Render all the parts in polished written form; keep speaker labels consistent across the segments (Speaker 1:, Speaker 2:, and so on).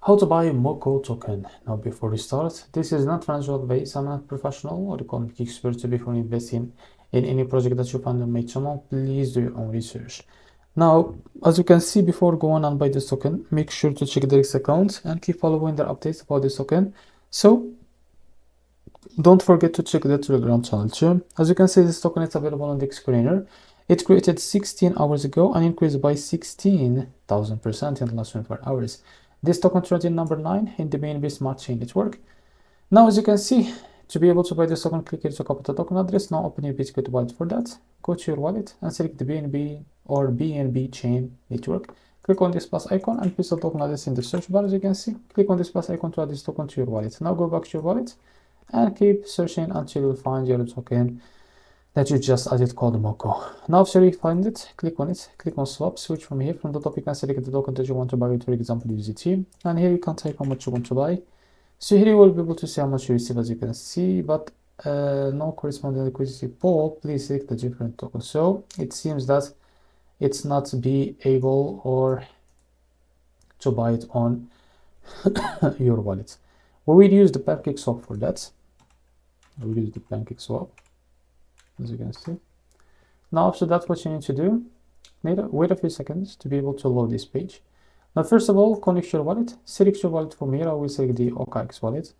Speaker 1: How to buy MOCO token. Now before we start, this is not financial advice. I'm not professional or economic expert. So before investing in any project that you find on my channel, please do your own research. Now, as you can see, before going and buy this token, make sure to check the risk account and keep following their updates about this token. So don't forget to check the Telegram channel too. As you can see, this token is available on the screener. It created 16 hours ago and increased by 16,000% in the last 24 hours. This token traded number 9 in the BNB Smart Chain Network. Now, as you can see, to be able to buy this token, click here to copy the token address. Now open your BTC wallet. For that, go to your wallet and select the BNB or BNB Chain Network. Click on this plus icon and paste the token address in the search bar. As you can see, click on this plus icon to add this token to your wallet. Now go back to your wallet and keep searching until you find your token that you just added called MOCO. Now after you find it, click on swap, switch from here. From the top you can select the token that you want to buy with, for example USDT, and here you can type how much you want to buy. So here you will be able to see how much you receive, as you can see, but no corresponding liquidity pool. Please select the different token. So it seems that it's not be able or to buy it on your wallet. We will use the pancake swap for that. We will use the pancake swap, as you can see. Now after that, what you need to do, wait a few seconds to be able to load this page. Now first of all, connect your wallet. Select your wallet from here. I will select the OKX wallet.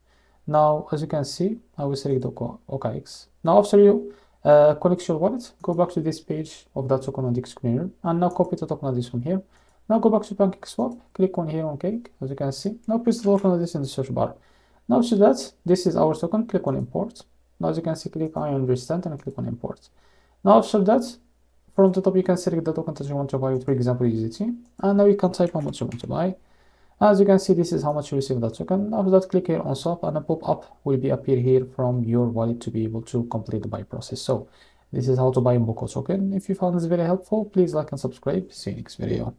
Speaker 1: Now as you can see, I will select the OKX. Now after you connect your wallet, go back to this page of that token on the screener, and now copy the token address from here. Now go back to pancake swap, click on here on cake, as you can see. Now paste the token address in the search bar. Now after that, this is our token, click on import. Now as you can see, click I understand and click on import. Now after that, from the top you can select the token that you want to buy, for example USDT, and now you can type how much you want to buy. As you can see, this is how much you receive that token. After that, click here on swap and a pop-up will be appear here from your wallet to be able to complete the buy process. So this is how to buy MOCO token. If you found this very helpful, please like and subscribe. See you next video.